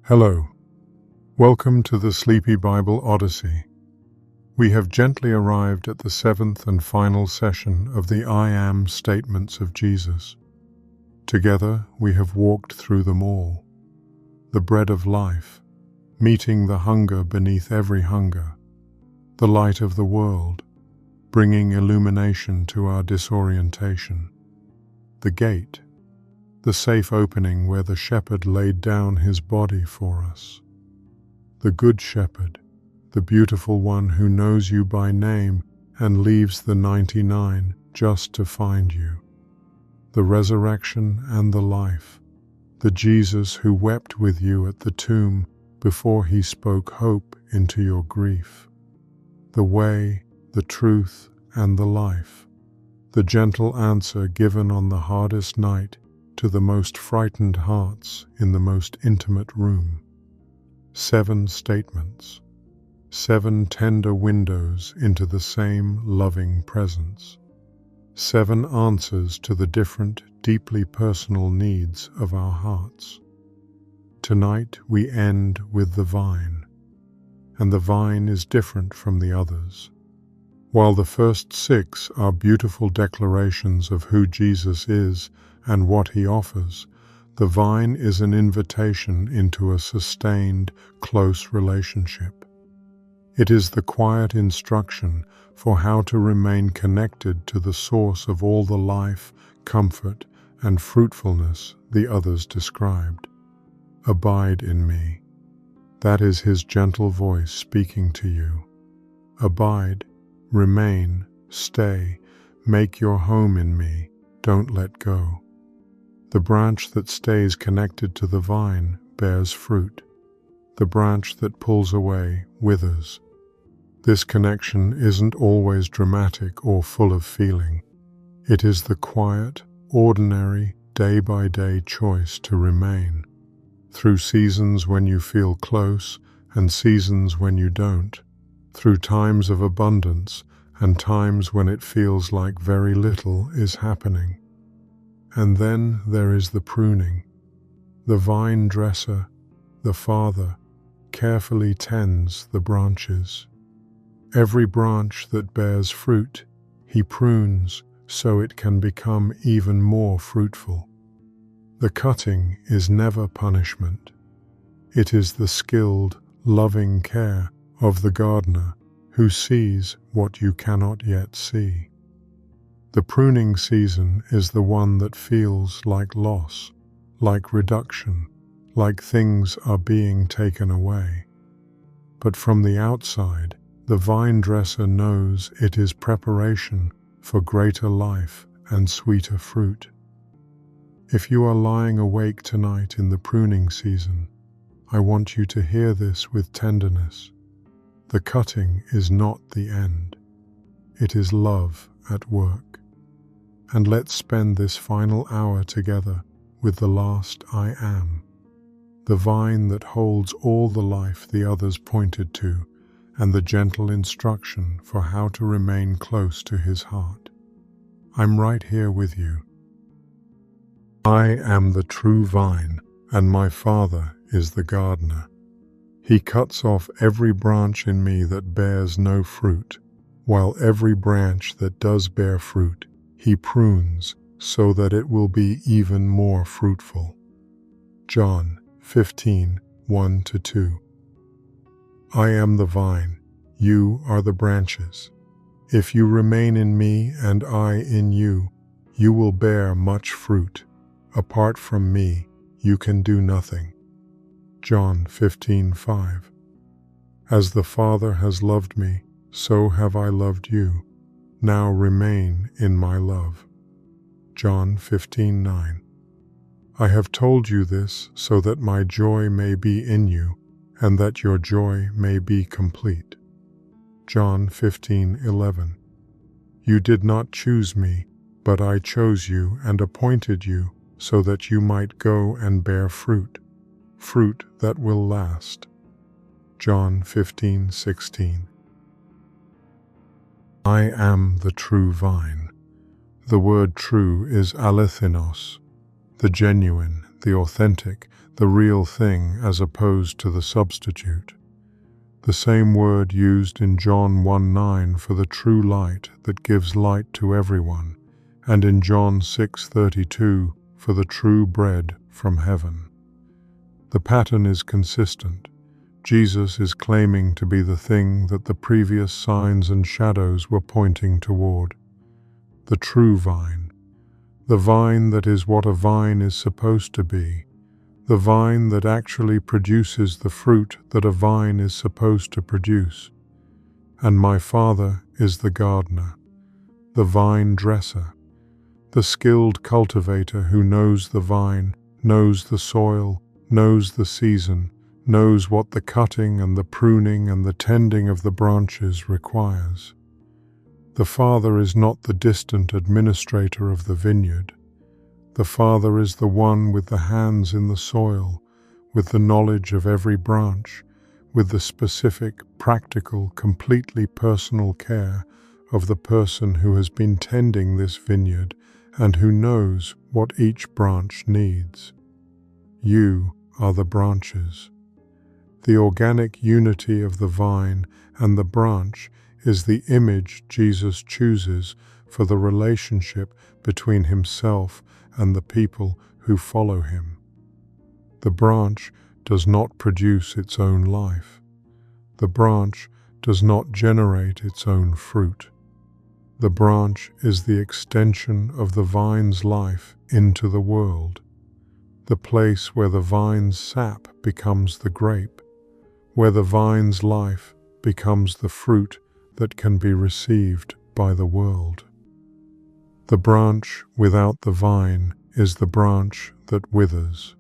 Hello. Welcome to the Sleepy Bible Odyssey. We have gently arrived at the seventh and final session of the I Am statements of Jesus. Together we have walked through them all. The bread of life, meeting the hunger beneath every hunger. The light of the world, bringing illumination to our disorientation. The gate, the safe opening where the shepherd laid down his body for us. The good shepherd, the beautiful one who knows you by name and leaves the 99 just to find you. The resurrection and the life, the Jesus who wept with you at the tomb before he spoke hope into your grief. The way, the truth, and the life, the gentle answer given on the hardest night to the most frightened hearts in the most intimate room. 7 statements, 7 tender windows into the same loving presence, 7 answers to the different, deeply personal needs of our hearts. Tonight we end with the vine, and the vine is different from the others. While the first 6 are beautiful declarations of who Jesus is and what he offers, the vine is an invitation into a sustained, close relationship. It is the quiet instruction for how to remain connected to the source of all the life, comfort, and fruitfulness the others described. Abide in me. That is his gentle voice speaking to you. Abide, remain, stay, make your home in me, don't let go. The branch that stays connected to the vine bears fruit. The branch that pulls away withers. This connection isn't always dramatic or full of feeling. It is the quiet, ordinary, day-by-day choice to remain. Through seasons when you feel close and seasons when you don't. Through times of abundance and times when it feels like very little is happening. And then there is the pruning. The vine dresser, the Father, carefully tends the branches. Every branch that bears fruit, he prunes so it can become even more fruitful. The cutting is never punishment. It is the skilled, loving care of the gardener who sees what you cannot yet see. The pruning season is the one that feels like loss, like reduction, like things are being taken away. But from the outside, the vine dresser knows it is preparation for greater life and sweeter fruit. If you are lying awake tonight in the pruning season, I want you to hear this with tenderness. The cutting is not the end. It is love at work. And let's spend this final hour together with the last I Am, the vine that holds all the life the others pointed to, and the gentle instruction for how to remain close to his heart. I'm right here with you. I am the true vine, and my Father is the gardener. He cuts off every branch in me that bears no fruit, while every branch that does bear fruit, he prunes so that it will be even more fruitful. John 15, 1-2. I am the vine, you are the branches. If you remain in me and I in you, you will bear much fruit. Apart from me, you can do nothing. John 15:5. As the Father has loved me, so have I loved you. Now remain in my love. John 15:9. I have told you this so that my joy may be in you, and that your joy may be complete. John 15:11. You did not choose me, but I chose you and appointed you so that you might go and bear fruit, fruit that will last. John 15:16. I am the true vine. The word true is alethinos, the genuine, the authentic, the real thing as opposed to the substitute. The same word used in John 1:9 for the true light that gives light to everyone, and in John 6:32 for the true bread from heaven. The pattern is consistent. Jesus is claiming to be the thing that the previous signs and shadows were pointing toward. The true vine. The vine that is what a vine is supposed to be. The vine that actually produces the fruit that a vine is supposed to produce. And my Father is the gardener, the vine dresser, the skilled cultivator who knows the vine, knows the soil, knows the season, knows what the cutting and the pruning and the tending of the branches requires. The Father is not the distant administrator of the vineyard. The Father is the one with the hands in the soil, with the knowledge of every branch, with the specific, practical, completely personal care of the person who has been tending this vineyard and who knows what each branch needs. You are the branches. The organic unity of the vine and the branch is the image Jesus chooses for the relationship between himself and the people who follow him. The branch does not produce its own life. The branch does not generate its own fruit. The branch is the extension of the vine's life into the world, the place where the vine's sap becomes the grape, where the vine's life becomes the fruit that can be received by the world. The branch without the vine is the branch that withers.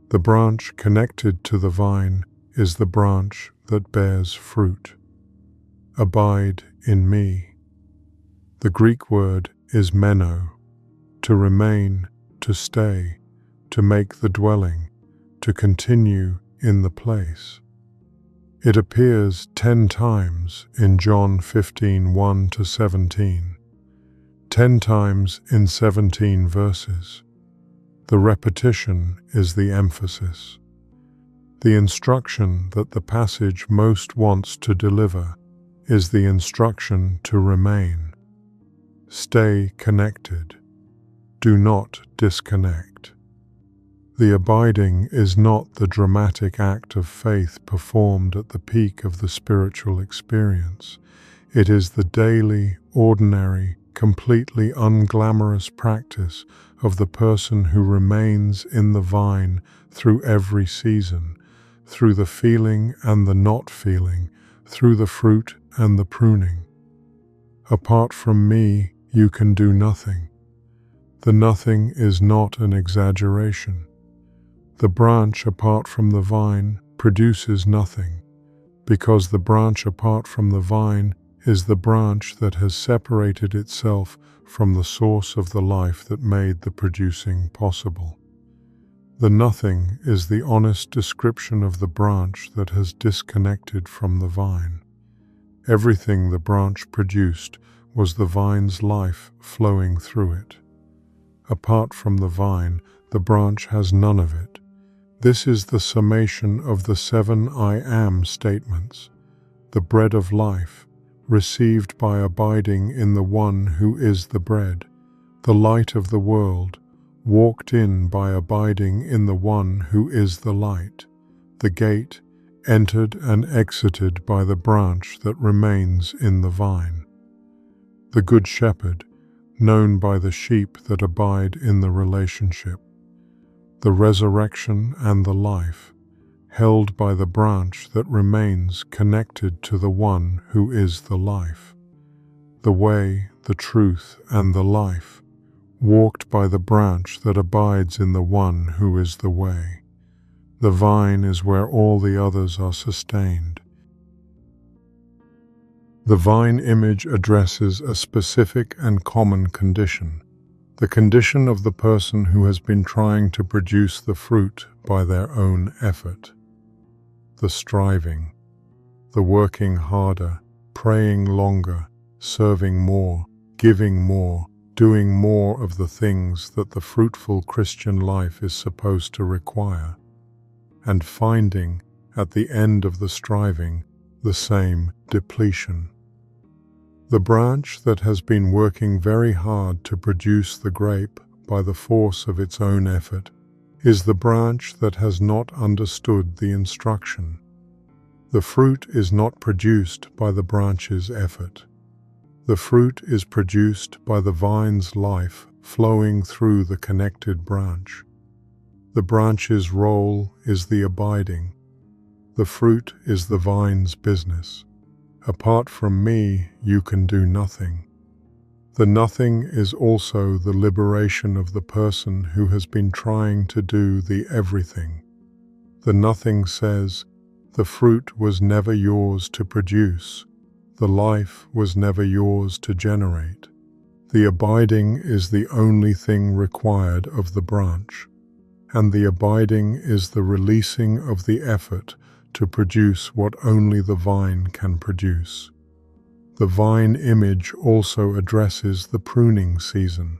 The branch connected to the vine is the branch that bears fruit. Abide in me. The Greek word is meno, to remain, to stay, to make the dwelling, to continue in the place. It appears 10 times in John 15:1-17, 10 times in 17 verses. The repetition is the emphasis. The instruction that the passage most wants to deliver is the instruction to remain. Stay connected. Do not disconnect. The abiding is not the dramatic act of faith performed at the peak of the spiritual experience. It is the daily, ordinary, completely unglamorous practice of the person who remains in the vine through every season, through the feeling and the not feeling, through the fruit and the pruning. Apart from me, you can do nothing. The nothing is not an exaggeration. The branch apart from the vine produces nothing, because the branch apart from the vine is the branch that has separated itself from the source of the life that made the producing possible. The nothing is the honest description of the branch that has disconnected from the vine. Everything the branch produced was the vine's life flowing through it. Apart from the vine, the branch has none of it. This is the summation of the 7 I am statements. The bread of life, received by abiding in the one who is the bread. The light of the world, walked in by abiding in the one who is the light. The gate, entered and exited by the branch that remains in the vine. The good shepherd, known by the sheep that abide in the relationship. The resurrection and the life, held by the branch that remains connected to the one who is the life. The way, the truth, and the life, walked by the branch that abides in the one who is the way. The vine is where all the others are sustained. The vine image addresses a specific and common condition, the condition of the person who has been trying to produce the fruit by their own effort. The striving, the working harder, praying longer, serving more, giving more, doing more of the things that the fruitful Christian life is supposed to require, and finding, at the end of the striving, the same depletion. The branch that has been working very hard to produce the grape by the force of its own effort is the branch that has not understood the instruction. The fruit is not produced by the branch's effort. The fruit is produced by the vine's life flowing through the connected branch. The branch's role is the abiding. The fruit is the vine's business. Apart from me, you can do nothing. The nothing is also the liberation of the person who has been trying to do the everything. The nothing says, the fruit was never yours to produce. The life was never yours to generate. The abiding is the only thing required of the branch, and the abiding is the releasing of the effort to produce what only the vine can produce. The vine image also addresses the pruning season.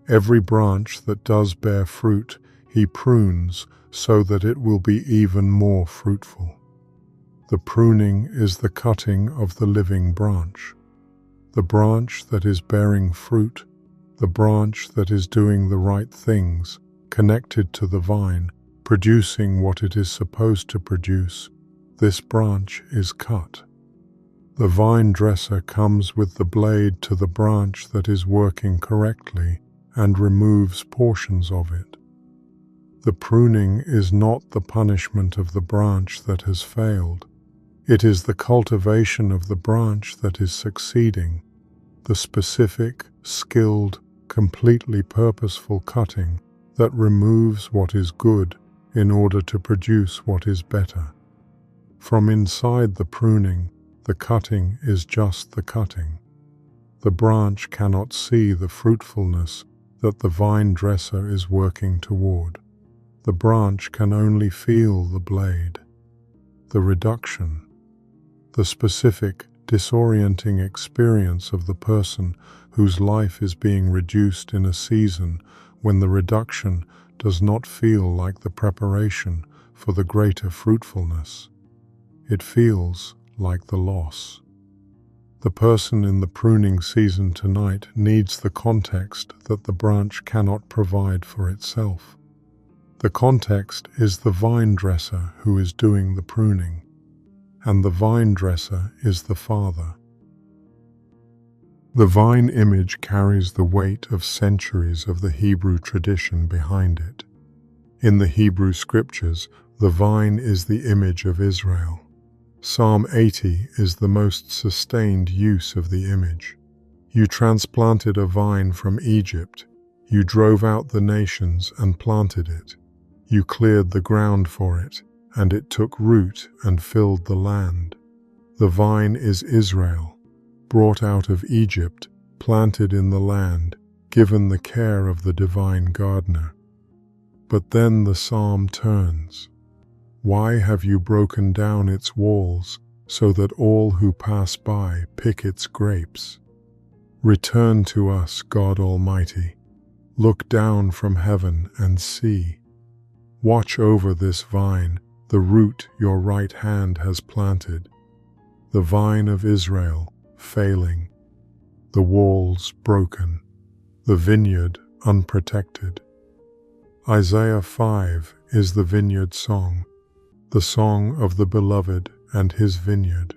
Every branch that does bear fruit, he prunes so that it will be even more fruitful. The pruning is the cutting of the living branch. The branch that is bearing fruit, the branch that is doing the right things, connected to the vine, producing what it is supposed to produce, this branch is cut. The vine dresser comes with the blade to the branch that is working correctly and removes portions of it. The pruning is not the punishment of the branch that has failed. It is the cultivation of the branch that is succeeding, the specific, skilled, completely purposeful cutting that removes what is good in order to produce what is better. From inside the pruning, the cutting is just the cutting. The branch cannot see the fruitfulness that the vine dresser is working toward. The branch can only feel the blade. The reduction, the specific, disorienting experience of the person whose life is being reduced in a season when the reduction does not feel like the preparation for the greater fruitfulness. It feels like the loss. The person in the pruning season tonight needs the context that the branch cannot provide for itself. The context is the vine dresser who is doing the pruning, and the vine dresser is the Father. The vine image carries the weight of centuries of the Hebrew tradition behind it. In the Hebrew scriptures, the vine is the image of Israel. Psalm 80 is the most sustained use of the image. You transplanted a vine from Egypt. You drove out the nations and planted it. You cleared the ground for it, and it took root and filled the land. The vine is Israel, brought out of Egypt, planted in the land, given the care of the divine gardener. But then the psalm turns. Why have you broken down its walls so that all who pass by pick its grapes? Return to us, God Almighty. Look down from heaven and see. Watch over this vine, the root your right hand has planted. The vine of Israel, failing. The walls broken. The vineyard unprotected. Isaiah 5 is the vineyard song, the song of the beloved and his vineyard.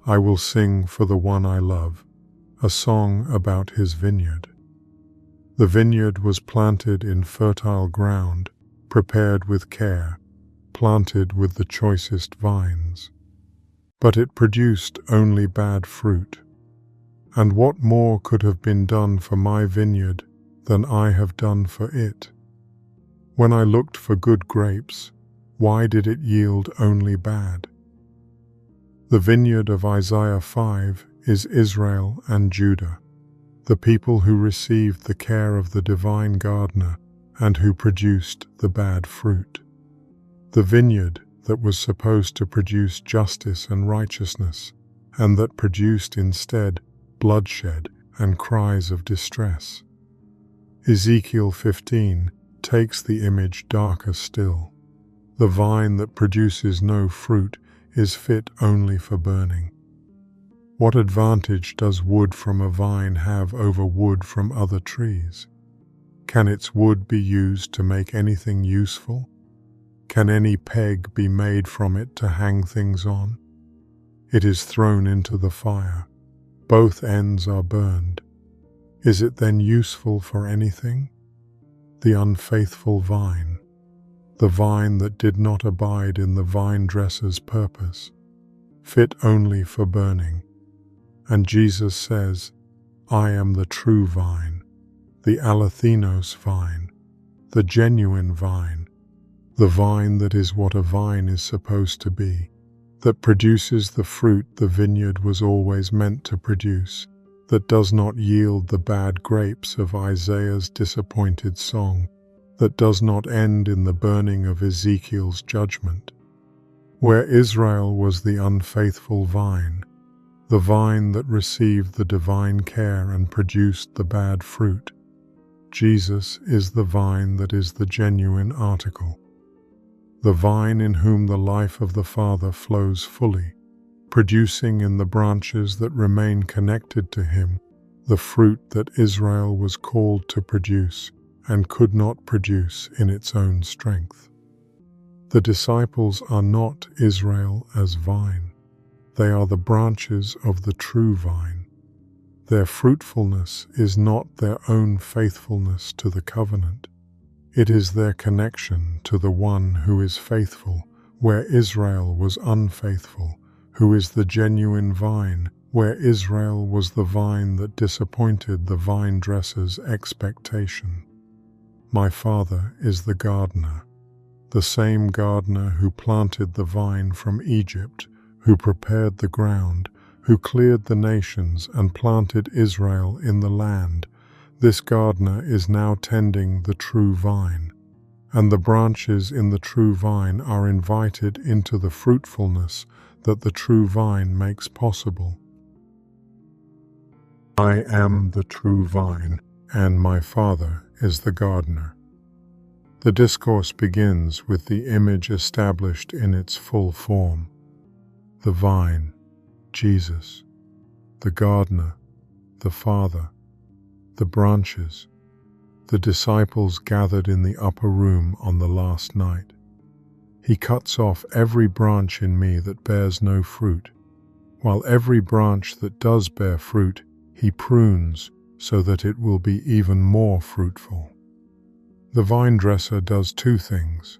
I will sing for the one I love, a song about his vineyard. The vineyard was planted in fertile ground, prepared with care, planted with the choicest vines. But it produced only bad fruit. And what more could have been done for my vineyard than I have done for it? When I looked for good grapes, why did it yield only bad? The vineyard of Isaiah 5 is Israel and Judah, the people who received the care of the divine gardener and who produced the bad fruit. The vineyard that was supposed to produce justice and righteousness, and that produced instead bloodshed and cries of distress. Ezekiel 15 takes the image darker still. The vine that produces no fruit is fit only for burning. What advantage does wood from a vine have over wood from other trees? Can its wood be used to make anything useful? Can any peg be made from it to hang things on? It is thrown into the fire. Both ends are burned. Is it then useful for anything? The unfaithful vine, the vine that did not abide in the vine dresser's purpose, fit only for burning. And Jesus says, I am the true vine, the alethinos vine, the genuine vine, the vine that is what a vine is supposed to be, that produces the fruit the vineyard was always meant to produce, that does not yield the bad grapes of Isaiah's disappointed song, that does not end in the burning of Ezekiel's judgment. Where Israel was the unfaithful vine, the vine that received the divine care and produced the bad fruit, Jesus is the vine that is the genuine article, the vine in whom the life of the Father flows fully, producing in the branches that remain connected to him the fruit that Israel was called to produce and could not produce in its own strength. The disciples are not Israel as vine. They are the branches of the true vine. Their fruitfulness is not their own faithfulness to the covenant. It is their connection to the one who is faithful, where Israel was unfaithful, who is the genuine vine, where Israel was the vine that disappointed the vine dresser's expectation. My Father is the gardener, the same gardener who planted the vine from Egypt, who prepared the ground, who cleared the nations and planted Israel in the land. This gardener is now tending the true vine, and the branches in the true vine are invited into the fruitfulness that the true vine makes possible. I am the true vine, and my Father is the gardener. The discourse begins with the image established in its full form. The vine, Jesus, the gardener, the Father, the branches, the disciples gathered in the upper room on the last night. He cuts off every branch in me that bears no fruit, while every branch that does bear fruit he prunes so that it will be even more fruitful. The vine dresser does two things.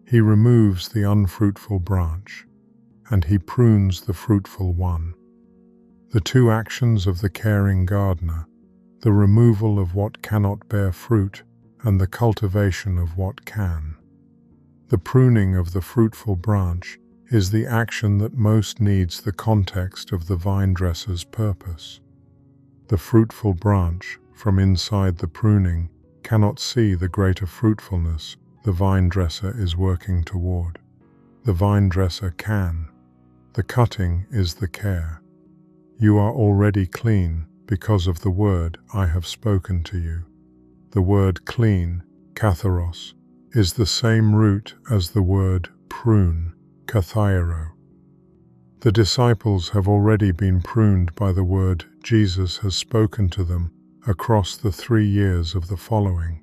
He removes the unfruitful branch, and he prunes the fruitful one. The two actions of the caring gardener, the removal of what cannot bear fruit and the cultivation of what can. The pruning of the fruitful branch is the action that most needs the context of the vine dresser's purpose. The fruitful branch, from inside the pruning, cannot see the greater fruitfulness the vine dresser is working toward. The vine dresser can. The cutting is the care. You are already clean because of the word I have spoken to you. The word clean, katharos, is the same root as the word prune, kathairo. The disciples have already been pruned by the word Jesus has spoken to them across the 3 years of the following.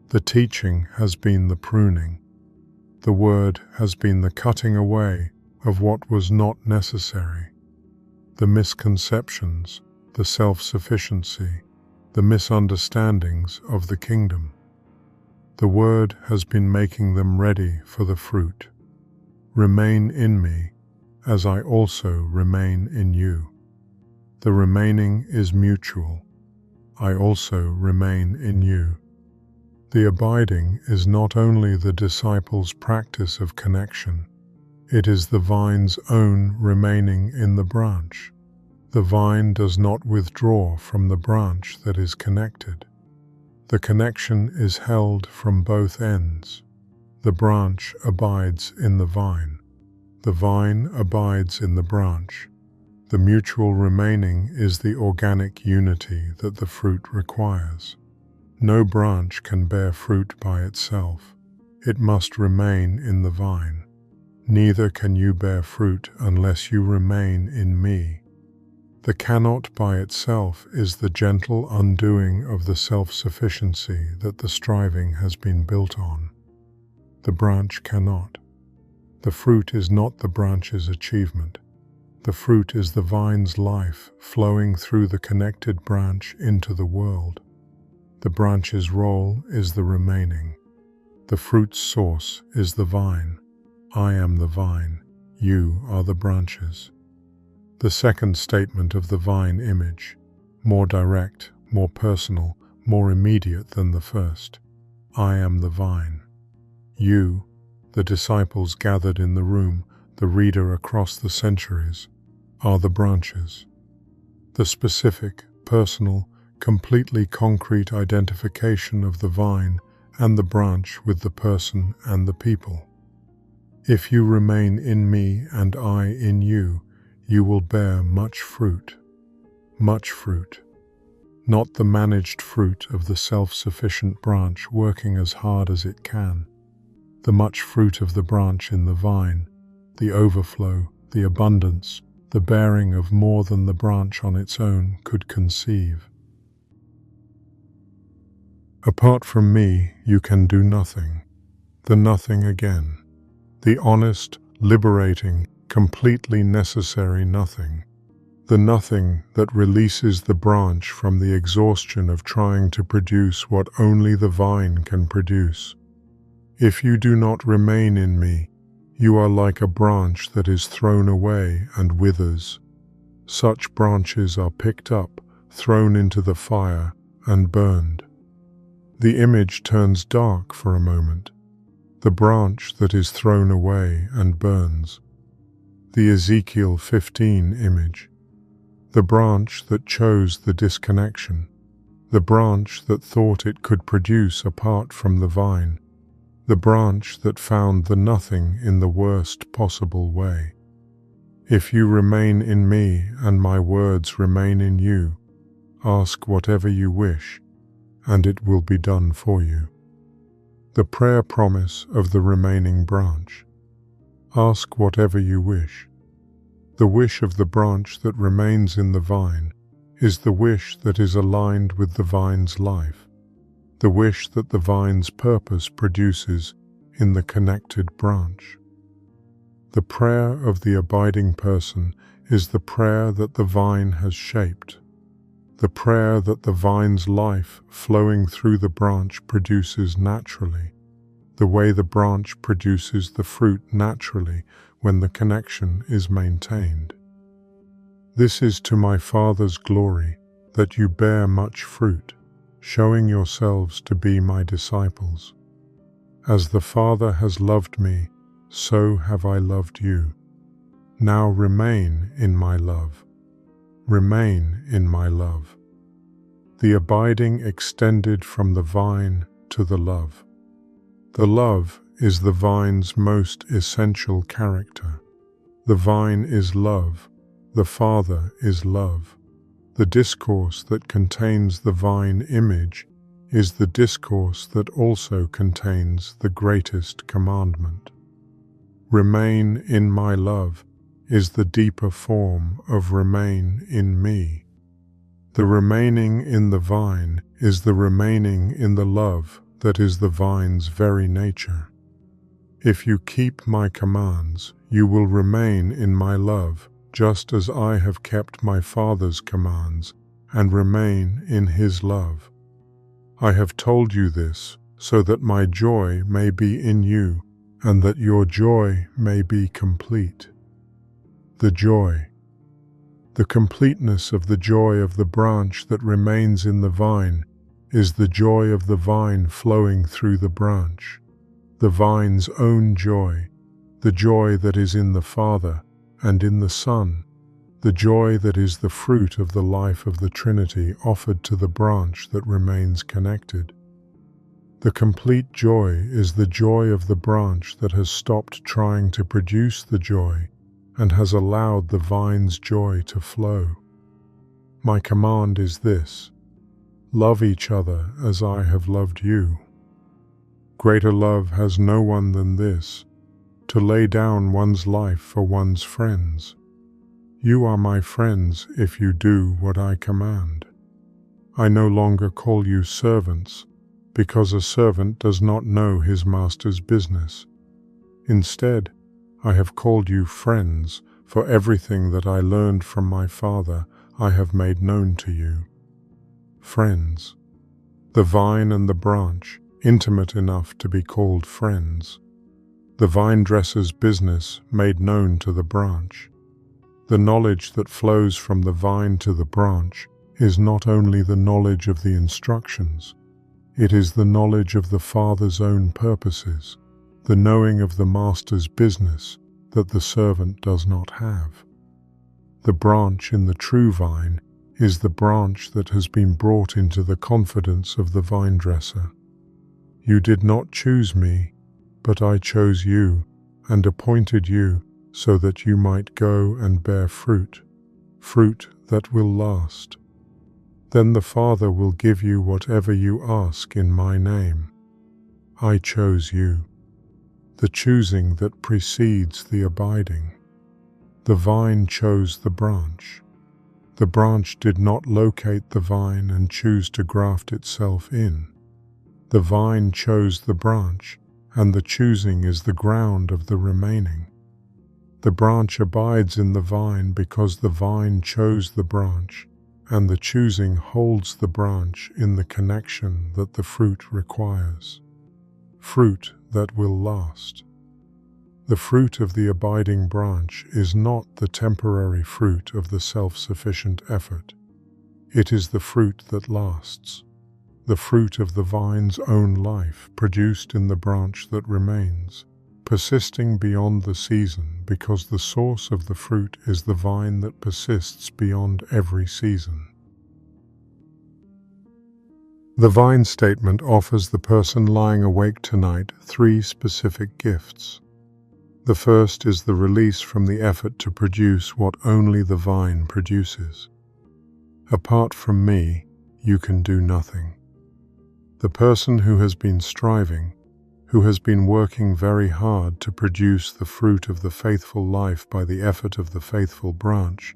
The teaching has been the pruning. The word has been the cutting away of what was not necessary. The misconceptions, the self-sufficiency, the misunderstandings of the kingdom. The word has been making them ready for the fruit. Remain in me, as I also remain in you. The remaining is mutual. I also remain in you. The abiding is not only the disciples' practice of connection, it is the vine's own remaining in the branch. The vine does not withdraw from the branch that is connected. The connection is held from both ends. The branch abides in the vine. The vine abides in the branch. The mutual remaining is the organic unity that the fruit requires. No branch can bear fruit by itself. It must remain in the vine. Neither can you bear fruit unless you remain in me. The cannot by itself is the gentle undoing of the self-sufficiency that the striving has been built on. The branch cannot. The fruit is not the branch's achievement. The fruit is the vine's life flowing through the connected branch into the world. The branch's role is the remaining. The fruit's source is the vine. I am the vine. You are the branches. The second statement of the vine image, more direct, more personal, more immediate than the first. I am the vine. You, the disciples gathered in the room, the reader across the centuries, are the branches. The specific, personal, completely concrete identification of the vine and the branch with the person and the people. If you remain in me and I in you, you will bear much fruit. Much fruit. Not the managed fruit of the self-sufficient branch working as hard as it can. The much fruit of the branch in the vine, the overflow, the abundance, the bearing of more than the branch on its own could conceive. Apart from me, you can do nothing. The nothing again. The honest, liberating, completely necessary nothing. The nothing that releases the branch from the exhaustion of trying to produce what only the vine can produce. If you do not remain in me, you are like a branch that is thrown away and withers. Such branches are picked up, thrown into the fire, and burned. The image turns dark for a moment. The branch that is thrown away and burns. The Ezekiel 15 image. The branch that chose the disconnection. The branch that thought it could produce apart from the vine. The branch that found the nothing in the worst possible way. If you remain in me and my words remain in you, ask whatever you wish, and it will be done for you. The prayer promise of the remaining branch. Ask whatever you wish. The wish of the branch that remains in the vine is the wish that is aligned with the vine's life, the wish that the vine's purpose produces in the connected branch. The prayer of the abiding person is the prayer that the vine has shaped, the prayer that the vine's life flowing through the branch produces naturally, the way the branch produces the fruit naturally when the connection is maintained. This is to my Father's glory, that you bear much fruit, showing yourselves to be my disciples. As the Father has loved me, so have I loved you. Now remain in my love. Remain in my love. The abiding extended from the vine to the love. The love is the vine's most essential character. The vine is love. The Father is love. The discourse that contains the vine image is the discourse that also contains the greatest commandment. Remain in my love is the deeper form of remain in me. The remaining in the vine is the remaining in the love that is the vine's very nature. If you keep my commands, you will remain in my love, just as I have kept my Father's commands and remain in his love. I have told you this so that my joy may be in you and that your joy may be complete. The joy. The completeness of the joy of the branch that remains in the vine is the joy of the vine flowing through the branch, the vine's own joy, the joy that is in the Father and in the Son, the joy that is the fruit of the life of the Trinity offered to the branch that remains connected. The complete joy is the joy of the branch that has stopped trying to produce the joy and has allowed the vine's joy to flow. My command is this: love each other as I have loved you. Greater love has no one than this, to lay down one's life for one's friends. You are my friends if you do what I command. I no longer call you servants, because a servant does not know his master's business. Instead, I have called you friends, for everything that I learned from my Father I have made known to you. Friends. The vine and the branch, intimate enough to be called friends. The vine dresser's business made known to the branch. The knowledge that flows from the vine to the branch is not only the knowledge of the instructions, it is the knowledge of the Father's own purposes, the knowing of the Master's business that the servant does not have. The branch in the true vine is the branch that has been brought into the confidence of the vine dresser. You did not choose me, but I chose you and appointed you so that you might go and bear fruit, fruit that will last. Then the Father will give you whatever you ask in my name. I chose you. The choosing that precedes the abiding. The vine chose the branch. The branch did not locate the vine and choose to graft itself in. The vine chose the branch, and the choosing is the ground of the remaining. The branch abides in the vine because the vine chose the branch, and the choosing holds the branch in the connection that the fruit requires. Fruit that will last. The fruit of the abiding branch is not the temporary fruit of the self-sufficient effort. It is the fruit that lasts, the fruit of the vine's own life produced in the branch that remains, persisting beyond the season because the source of the fruit is the vine that persists beyond every season. The vine statement offers the person lying awake tonight 3 specific gifts. The first is the release from the effort to produce what only the vine produces. Apart from me, you can do nothing. The person who has been striving, who has been working very hard to produce the fruit of the faithful life by the effort of the faithful branch,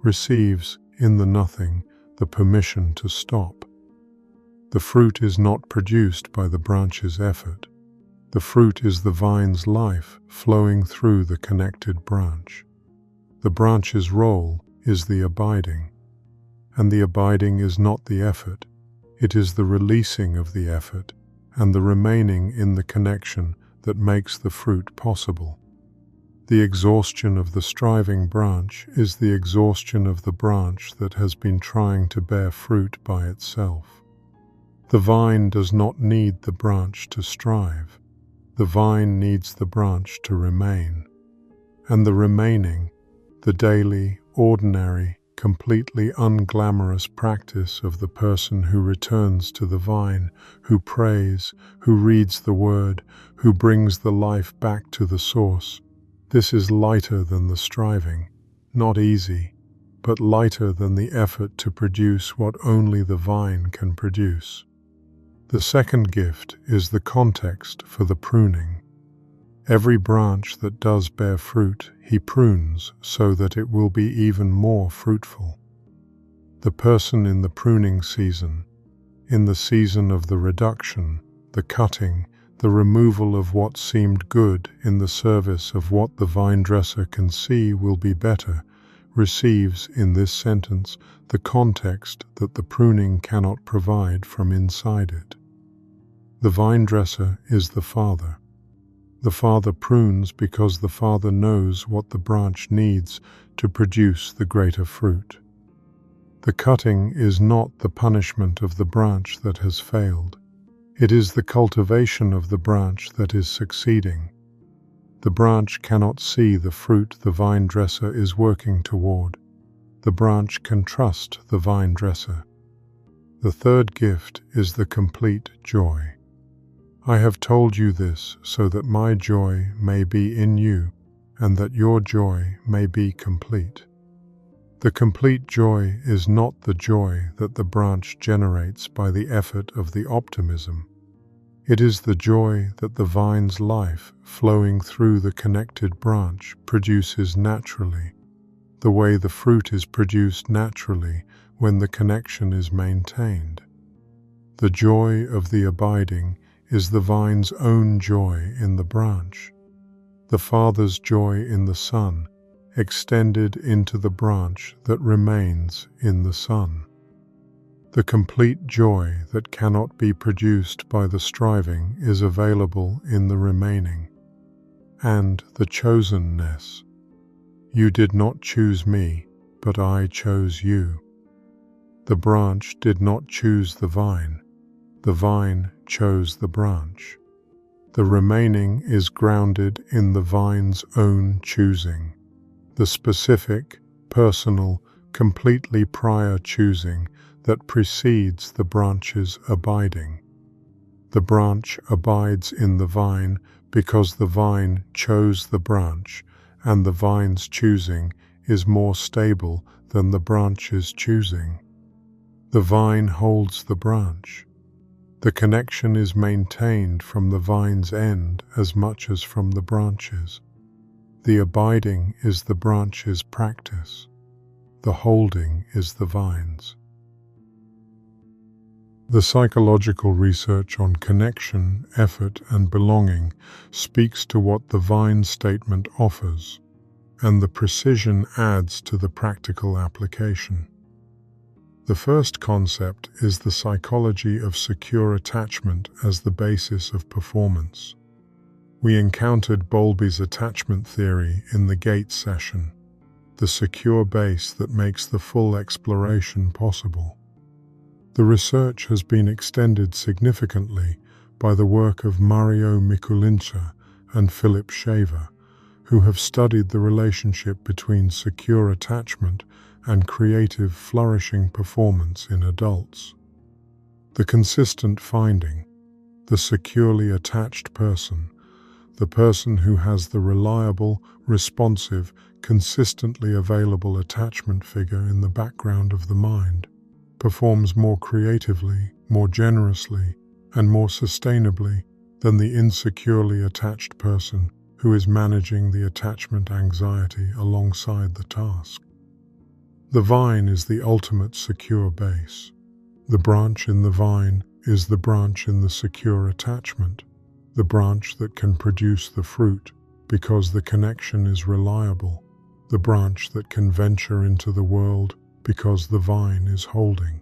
receives, in the nothing, the permission to stop. The fruit is not produced by the branch's effort. The fruit is the vine's life flowing through the connected branch. The branch's role is the abiding, and the abiding is not the effort, it is the releasing of the effort and the remaining in the connection that makes the fruit possible. The exhaustion of the striving branch is the exhaustion of the branch that has been trying to bear fruit by itself. The vine does not need the branch to strive. The vine needs the branch to remain, and the remaining, the daily, ordinary, completely unglamorous practice of the person who returns to the vine, who prays, who reads the word, who brings the life back to the source. This is lighter than the striving, not easy, but lighter than the effort to produce what only the vine can produce. The second gift is the context for the pruning. Every branch that does bear fruit, he prunes so that it will be even more fruitful. The person in the pruning season, in the season of the reduction, the cutting, the removal of what seemed good in the service of what the vine dresser can see will be better, receives in this sentence the context that the pruning cannot provide from inside it. The vine dresser is the Father. The Father prunes because the Father knows what the branch needs to produce the greater fruit. The cutting is not the punishment of the branch that has failed. It is the cultivation of the branch that is succeeding. The branch cannot see the fruit the vine dresser is working toward. The branch can trust the vine dresser. The third gift is the complete joy. I have told you this so that my joy may be in you and that your joy may be complete. The complete joy is not the joy that the branch generates by the effort of the optimism. It is the joy that the vine's life flowing through the connected branch produces naturally, the way the fruit is produced naturally when the connection is maintained. The joy of the abiding is the vine's own joy in the branch, the Father's joy in the Son, extended into the branch that remains in the Son. The complete joy that cannot be produced by the striving is available in the remaining. And the chosenness. You did not choose me, but I chose you. The branch did not choose the vine chose the branch. The remaining is grounded in the vine's own choosing, the specific, personal, completely prior choosing that precedes the branch's abiding. The branch abides in the vine because the vine chose the branch, and the vine's choosing is more stable than the branch's choosing. The vine holds the branch. The connection is maintained from the vine's end as much as from the branch's. The abiding is the branch's practice. The holding is the vine's. The psychological research on connection, effort, and belonging speaks to what the vine statement offers, and the precision adds to the practical application. The first concept is the psychology of secure attachment as the basis of performance. We encountered Bowlby's attachment theory in the gate session, the secure base that makes the full exploration possible. The research has been extended significantly by the work of Mario Mikulinca and Philip Shaver, who have studied the relationship between secure attachment and creative, flourishing performance in adults. The consistent finding: the securely attached person, the person who has the reliable, responsive, consistently available attachment figure in the background of the mind, performs more creatively, more generously, and more sustainably than the insecurely attached person who is managing the attachment anxiety alongside the task. The vine is the ultimate secure base. The branch in the vine is the branch in the secure attachment, the branch that can produce the fruit because the connection is reliable, the branch that can venture into the world because the vine is holding.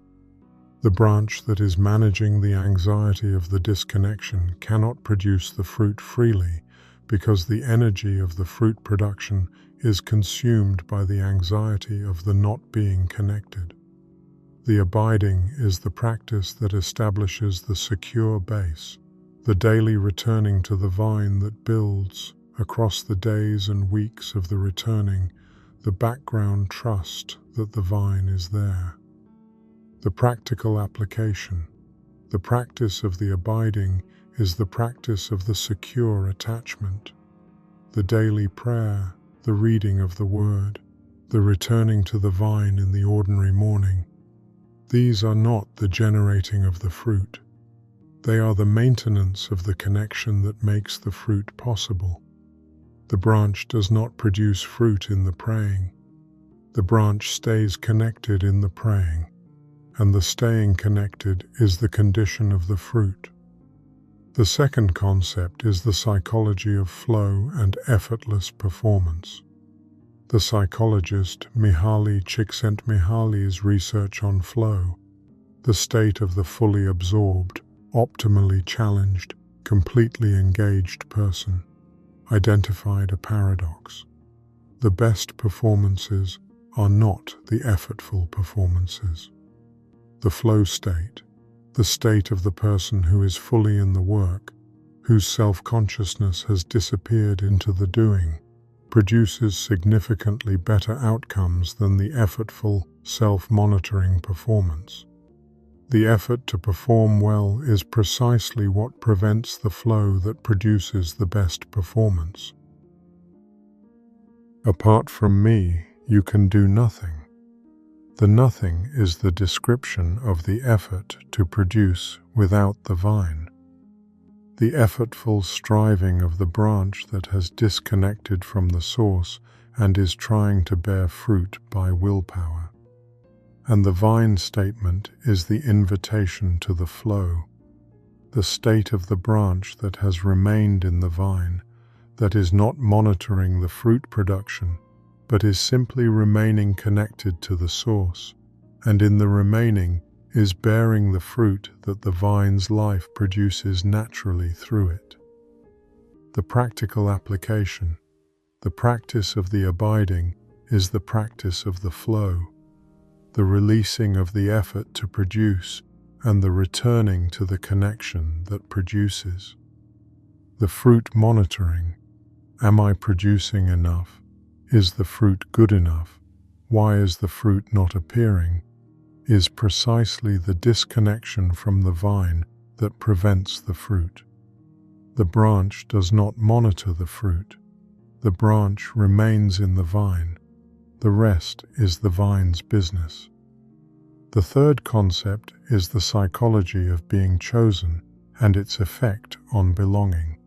The branch that is managing the anxiety of the disconnection cannot produce the fruit freely because the energy of the fruit production is consumed by the anxiety of the not being connected. The abiding is the practice that establishes the secure base, the daily returning to the vine that builds, across the days and weeks of the returning, the background trust that the vine is there. The practical application. The practice of the abiding is the practice of the secure attachment. The daily prayer, the reading of the word, the returning to the vine in the ordinary morning. These are not the generating of the fruit. They are the maintenance of the connection that makes the fruit possible. The branch does not produce fruit in the praying. The branch stays connected in the praying, and the staying connected is the condition of the fruit. The second concept is the psychology of flow and effortless performance. The psychologist Mihaly Csikszentmihalyi's research on flow, the state of the fully absorbed, optimally challenged, completely engaged person, identified a paradox. The best performances are not the effortful performances. The flow state, the state of the person who is fully in the work, whose self-consciousness has disappeared into the doing, produces significantly better outcomes than the effortful, self-monitoring performance. The effort to perform well is precisely what prevents the flow that produces the best performance. Apart from me, you can do nothing. The nothing is the description of the effort to produce without the vine. The effortful striving of the branch that has disconnected from the source and is trying to bear fruit by willpower. And the vine statement is the invitation to the flow, the state of the branch that has remained in the vine, that is not monitoring the fruit production, but is simply remaining connected to the source, and in the remaining is bearing the fruit that the vine's life produces naturally through it. The practical application, the practice of the abiding, is the practice of the flow, the releasing of the effort to produce and the returning to the connection that produces. The fruit monitoring, am I producing enough? Is the fruit good enough? Why is the fruit not appearing? Is precisely the disconnection from the vine that prevents the fruit. The branch does not monitor the fruit. The branch remains in the vine. The rest is the vine's business. The third concept is the psychology of being chosen and its effect on belonging.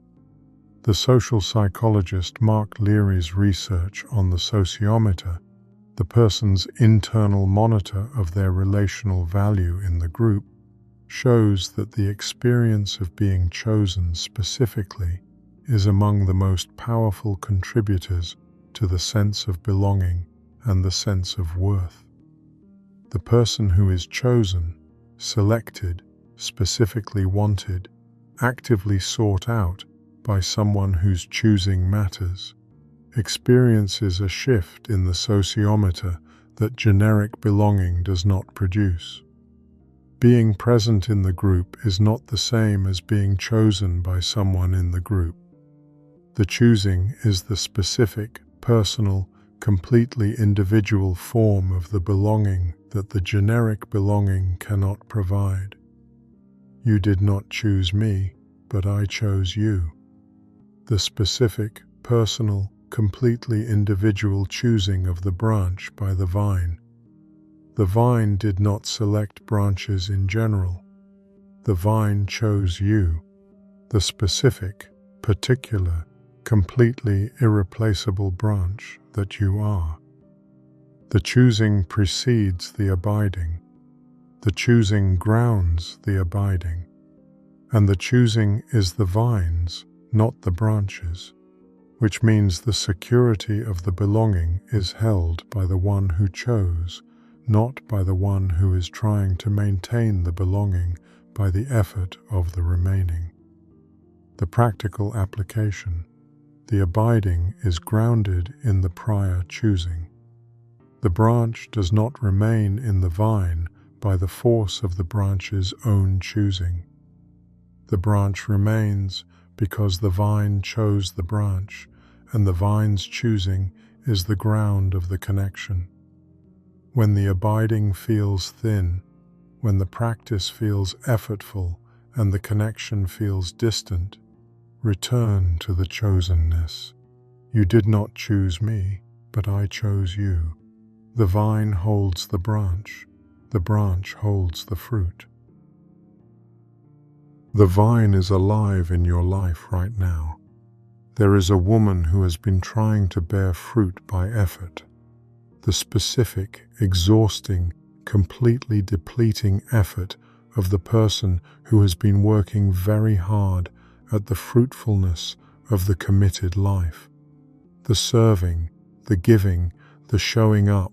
The social psychologist Mark Leary's research on the sociometer, the person's internal monitor of their relational value in the group, shows that the experience of being chosen specifically is among the most powerful contributors to the sense of belonging and the sense of worth. The person who is chosen, selected, specifically wanted, actively sought out by someone whose choosing matters, experiences a shift in the sociometer that generic belonging does not produce. Being present in the group is not the same as being chosen by someone in the group. The choosing is the specific, personal, completely individual form of the belonging that the generic belonging cannot provide. You did not choose me, but I chose you. The specific, personal, completely individual choosing of the branch by the vine. The vine did not select branches in general. The vine chose you, the specific, particular, completely irreplaceable branch that you are. The choosing precedes the abiding. The choosing grounds the abiding. And the choosing is the vines, not the branches, which means the security of the belonging is held by the one who chose, not by the one who is trying to maintain the belonging by the effort of the remaining. The practical application, the abiding is grounded in the prior choosing. The branch does not remain in the vine by the force of the branch's own choosing. The branch remains because the vine chose the branch, and the vine's choosing is the ground of the connection. When the abiding feels thin, when the practice feels effortful and the connection feels distant, return to the chosenness. You did not choose me, but I chose you. The vine holds the branch holds the fruit. The vine is alive in your life right now. There is a woman who has been trying to bear fruit by effort. The specific, exhausting, completely depleting effort of the person who has been working very hard at the fruitfulness of the committed life. The serving, the giving, the showing up,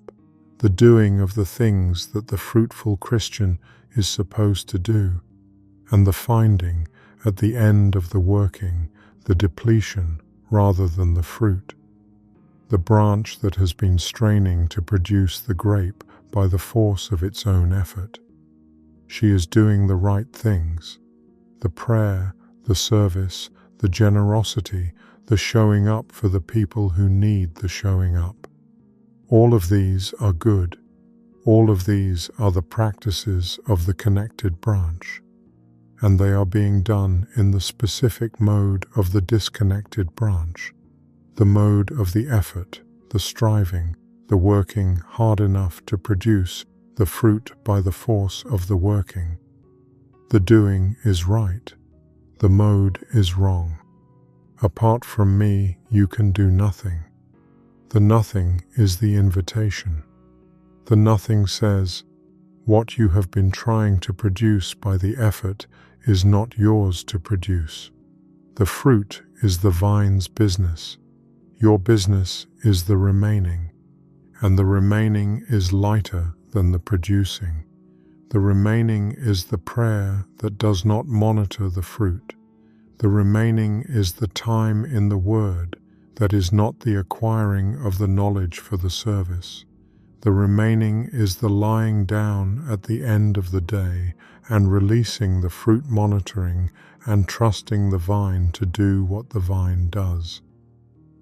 the doing of the things that the fruitful Christian is supposed to do, and the finding, at the end of the working, the depletion rather than the fruit. The branch that has been straining to produce the grape by the force of its own effort. She is doing the right things, the prayer, the service, the generosity, the showing up for the people who need the showing up. All of these are good. All of these are the practices of the connected branch, and they are being done in the specific mode of the disconnected branch, the mode of the effort, the striving, the working hard enough to produce the fruit by the force of the working. The doing is right. The mode is wrong. Apart from me, you can do nothing. The nothing is the invitation. The nothing says, what you have been trying to produce by the effort is not yours to produce. The fruit is the vine's business. Your business is the remaining, and the remaining is lighter than the producing. The remaining is the prayer that does not monitor the fruit. The remaining is the time in the Word that is not the acquiring of the knowledge for the service. The remaining is the lying down at the end of the day and releasing the fruit monitoring and trusting the vine to do what the vine does.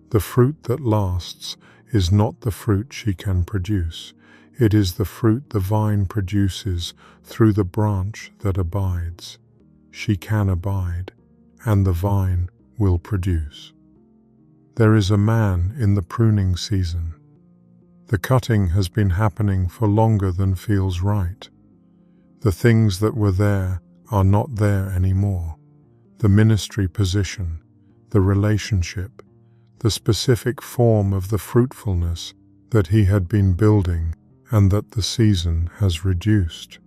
The fruit that lasts is not the fruit she can produce. It is the fruit the vine produces through the branch that abides. She can abide, and the vine will produce. There is a man in the pruning season. The cutting has been happening for longer than feels right. The things that were there are not there anymore. The ministry position, the relationship, the specific form of the fruitfulness that he had been building and that the season has reduced.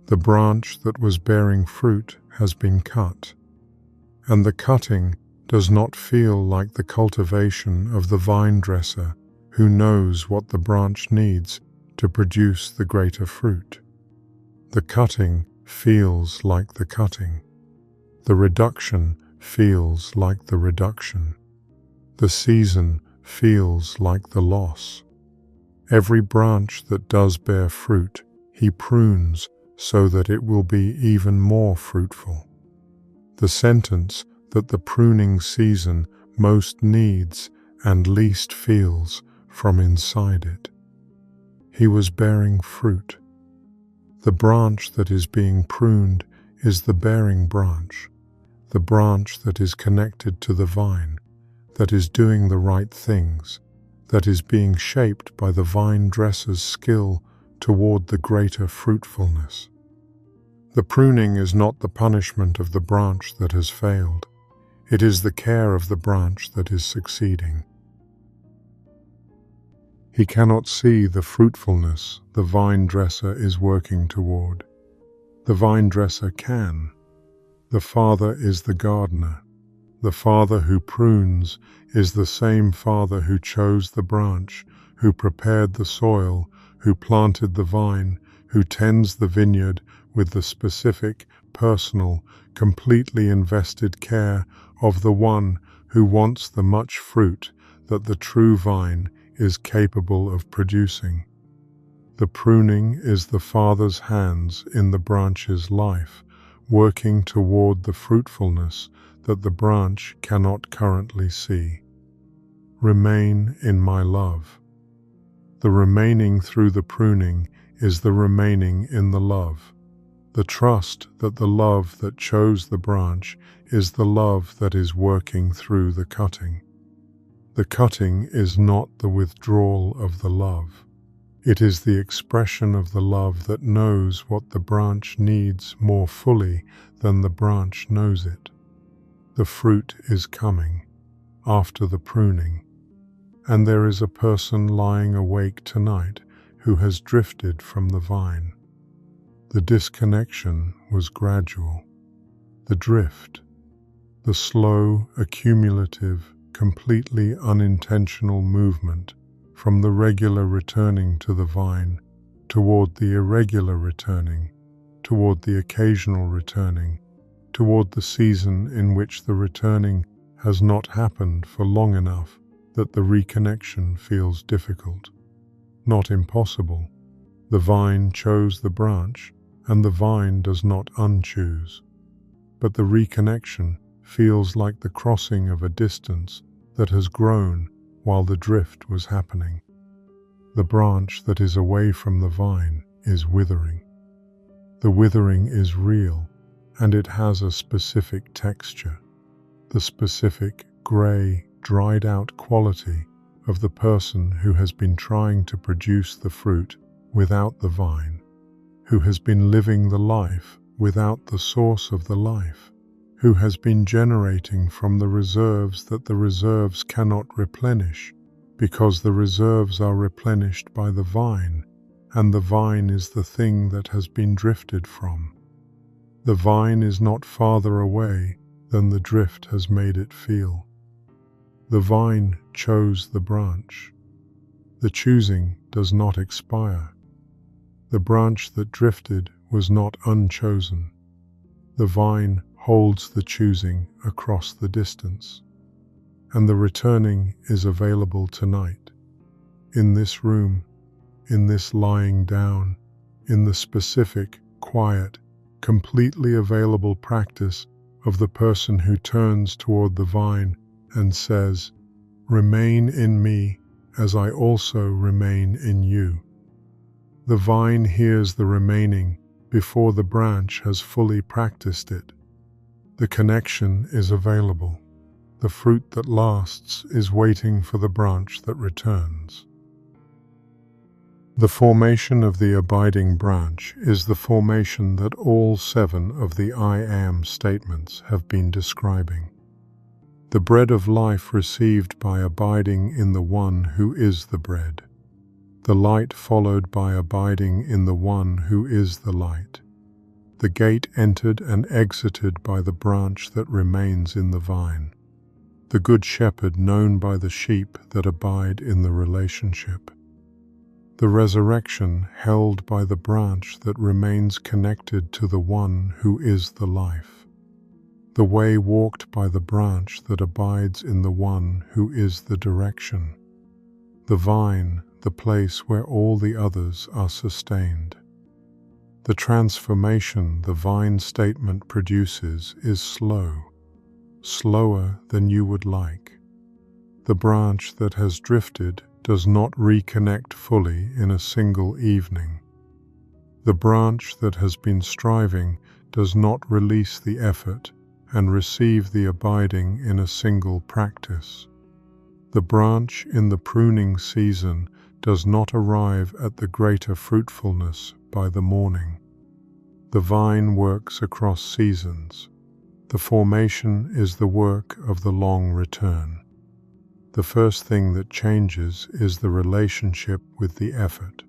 The branch that was bearing fruit has been cut, and the cutting does not feel like the cultivation of the vine dresser who knows what the branch needs to produce the greater fruit. The cutting feels like the cutting. The reduction feels like the reduction. The season feels like the loss. Every branch that does bear fruit, he prunes so that it will be even more fruitful. The sentence that the pruning season most needs and least feels from inside it. He was bearing fruit. The branch that is being pruned is the bearing branch, the branch that is connected to the vine, that is doing the right things, that is being shaped by the vine dresser's skill toward the greater fruitfulness. The pruning is not the punishment of the branch that has failed. It is the care of the branch that is succeeding. He cannot see the fruitfulness the vine dresser is working toward. The vine dresser can. The Father is the gardener. The Father who prunes is the same Father who chose the branch, who prepared the soil, who planted the vine, who tends the vineyard with the specific, personal, completely invested care of the one who wants the much fruit that the true vine is capable of producing. The pruning is the Father's hands in the branch's life, working toward the fruitfulness that the branch cannot currently see. Remain in my love. The remaining through the pruning is the remaining in the love. The trust that the love that chose the branch is the love that is working through the cutting. The cutting is not the withdrawal of the love. It is the expression of the love that knows what the branch needs more fully than the branch knows it. The fruit is coming after the pruning, and there is a person lying awake tonight who has drifted from the vine. The disconnection was gradual. The drift, the slow, accumulative, completely unintentional movement from the regular returning to the vine toward the irregular returning, toward the occasional returning, toward the season in which the returning has not happened for long enough that the reconnection feels difficult. Not impossible. The vine chose the branch, and the vine does not unchoose. But the reconnection feels like the crossing of a distance that has grown while the drift was happening. The branch that is away from the vine is withering. The withering is real, and it has a specific texture, the specific gray, dried-out quality of the person who has been trying to produce the fruit without the vine, who has been living the life without the source of the life, who has been generating from the reserves that the reserves cannot replenish, because the reserves are replenished by the vine, and the vine is the thing that has been drifted from. The vine is not farther away than the drift has made it feel. The vine chose the branch. The choosing does not expire. The branch that drifted was not unchosen. The vine holds the choosing across the distance, and the returning is available tonight, in this room, in this lying down, in the specific, quiet, completely available practice of the person who turns toward the vine and says, "Remain in me as I also remain in you." The vine hears the remaining before the branch has fully practiced it. The connection is available. The fruit that lasts is waiting for the branch that returns. The formation of the abiding branch is the formation that all 7 of the I am statements have been describing. The bread of life received by abiding in the one who is the bread. The light followed by abiding in the one who is the light. The gate entered and exited by the branch that remains in the vine. The good shepherd known by the sheep that abide in the relationship. The resurrection held by the branch that remains connected to the one who is the life. The way walked by the branch that abides in the one who is the direction. The vine, the place where all the others are sustained. The transformation the vine statement produces is slow, slower than you would like. The branch that has drifted does not reconnect fully in a single evening. The branch that has been striving does not release the effort and receive the abiding in a single practice. The branch in the pruning season does not arrive at the greater fruitfulness by the morning. The vine works across seasons. The formation is the work of the long return. The first thing that changes is the relationship with the effort.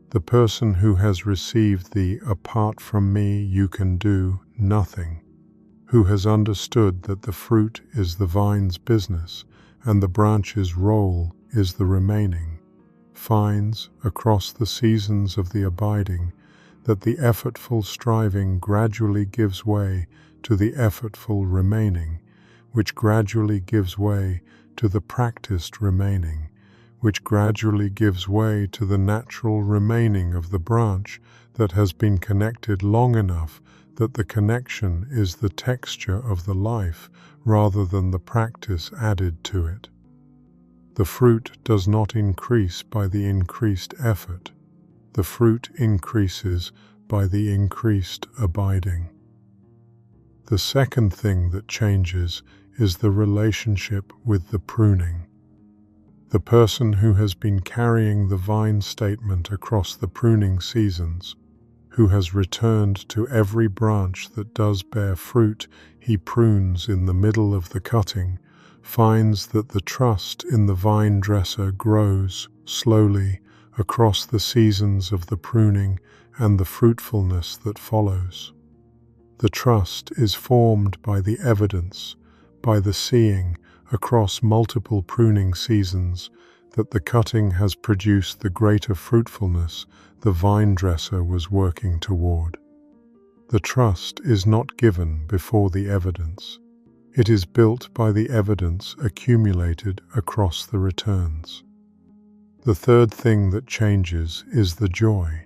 The person who has received the "apart from me you can do nothing," who has understood that the fruit is the vine's business and the branch's role is the remaining, finds, across the seasons of the abiding, that the effortful striving gradually gives way to the effortful remaining, which gradually gives way to the practiced remaining, which gradually gives way to the natural remaining of the branch that has been connected long enough that the connection is the texture of the life rather than the practice added to it. The fruit does not increase by the increased effort. The fruit increases by the increased abiding. The second thing that changes is the relationship with the pruning. The person who has been carrying the vine statement across the pruning seasons, who has returned to every branch that does bear fruit he prunes in the middle of the cutting, finds that the trust in the vine dresser grows slowly across the seasons of the pruning and the fruitfulness that follows. The trust is formed by the evidence, by the seeing across multiple pruning seasons that the cutting has produced the greater fruitfulness the vine dresser was working toward. The trust is not given before the evidence. It is built by the evidence accumulated across the returns. The third thing that changes is the joy.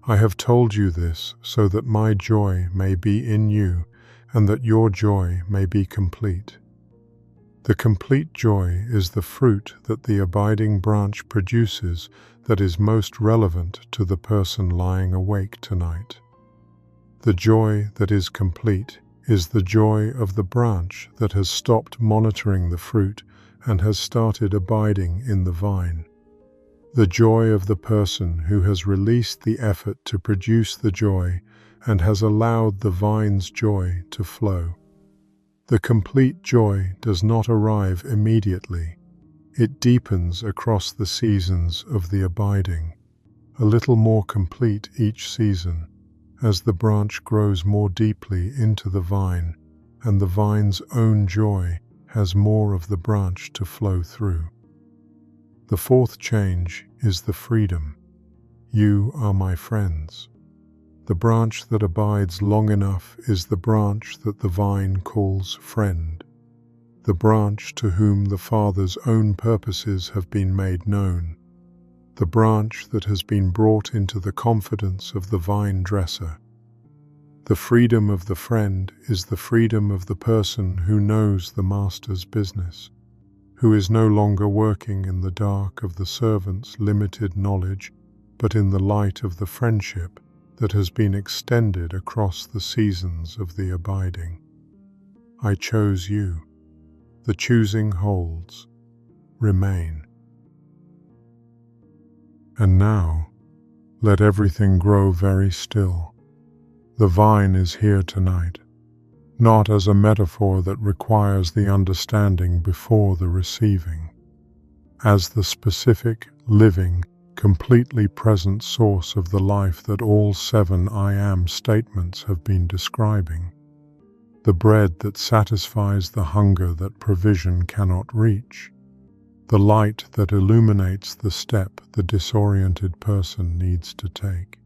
I have told you this so that my joy may be in you and that your joy may be complete. The complete joy is the fruit that the abiding branch produces that is most relevant to the person lying awake tonight. The joy that is complete is the joy of the branch that has stopped monitoring the fruit and has started abiding in the vine. The joy of the person who has released the effort to produce the joy and has allowed the vine's joy to flow. The complete joy does not arrive immediately. It deepens across the seasons of the abiding, a little more complete each season, as the branch grows more deeply into the vine, and the vine's own joy has more of the branch to flow through. The fourth change is the freedom. You are my friends. The branch that abides long enough is the branch that the vine calls friend, the branch to whom the Father's own purposes have been made known, the branch that has been brought into the confidence of the vine dresser. The freedom of the friend is the freedom of the person who knows the Master's business, who is no longer working in the dark of the servant's limited knowledge, but in the light of the friendship that has been extended across the seasons of the abiding. I chose you. The choosing holds. Remain. And now, let everything grow very still. The vine is here tonight, not as a metaphor that requires the understanding before the receiving, as the specific, living, completely present source of the life that all 7 I am statements have been describing, the bread that satisfies the hunger that provision cannot reach, the light that illuminates the step the disoriented person needs to take,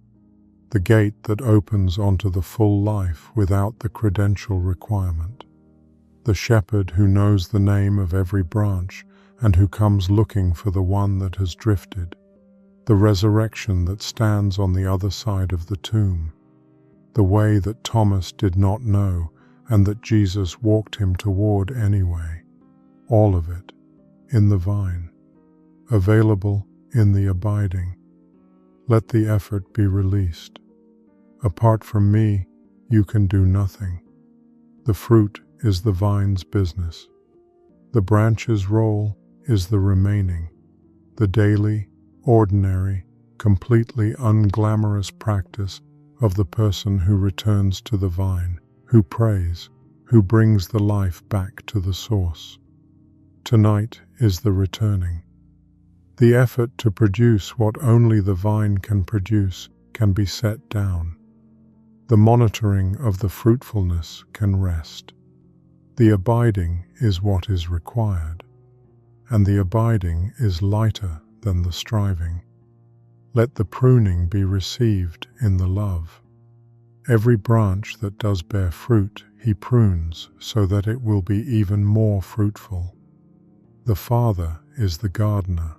the gate that opens onto the full life without the credential requirement, the shepherd who knows the name of every branch and who comes looking for the one that has drifted, the resurrection that stands on the other side of the tomb, the way that Thomas did not know and that Jesus walked him toward anyway, all of it in the vine, available in the abiding. Let the effort be released. Apart from me, you can do nothing. The fruit is the vine's business. The branch's role is the remaining, the daily, ordinary, completely unglamorous practice of the person who returns to the vine, who prays, who brings the life back to the source. Tonight is the returning. The effort to produce what only the vine can produce can be set down. The monitoring of the fruitfulness can rest. The abiding is what is required, and the abiding is lighter than the striving. Let the pruning be received in the love. Every branch that does bear fruit, he prunes so that it will be even more fruitful. The Father is the gardener.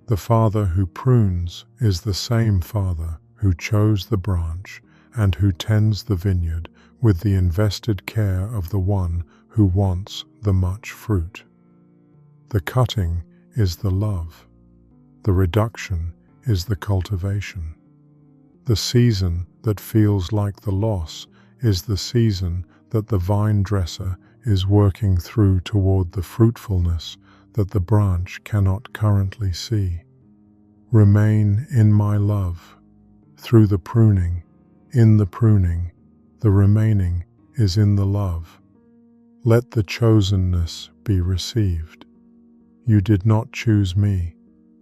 The Father who prunes is the same Father who chose the branch and who tends the vineyard with the invested care of the one who wants the much fruit. The cutting is the love. The reduction is the cultivation. The season that feels like the loss is the season that the vine dresser is working through toward the fruitfulness that the branch cannot currently see. Remain in my love. Through the pruning, in the pruning, the remaining is in the love. Let the chosenness be received. You did not choose me,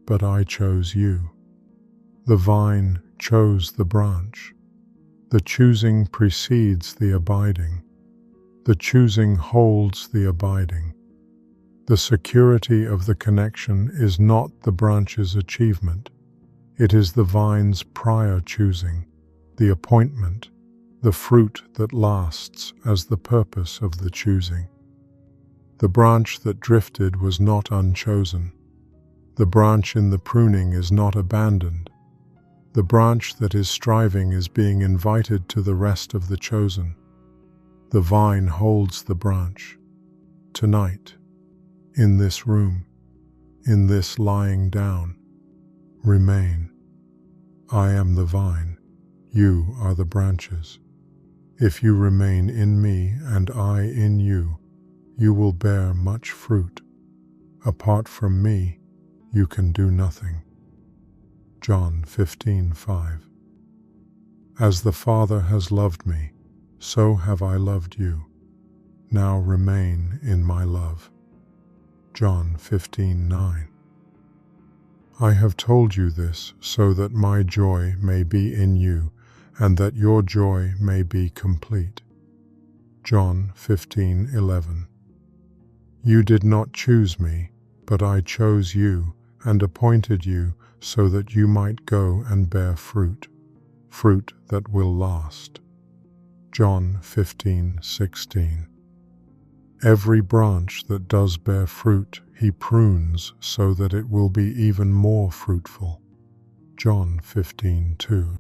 but I chose you. The vine chose the branch. The choosing precedes the abiding. The choosing holds the abiding. The security of the connection is not the branch's achievement. It is the vine's prior choosing, the appointment, the fruit that lasts as the purpose of the choosing. The branch that drifted was not unchosen. The branch in the pruning is not abandoned. The branch that is striving is being invited to the rest of the chosen. The vine holds the branch. Tonight, in this room, in this lying down, remain. I am the vine. You are the branches. If you remain in me and I in you, you will bear much fruit. Apart from me, you can do nothing. John 15:5. As the Father has loved me, so have I loved you. Now remain in my love. John 15:9. I have told you this so that my joy may be in you and that your joy may be complete. John 15:11. You did not choose me, but I chose you and appointed you so that you might go and bear fruit, fruit that will last. John 15:16. Every branch that does bear fruit, he prunes so that it will be even more fruitful. John 15:2.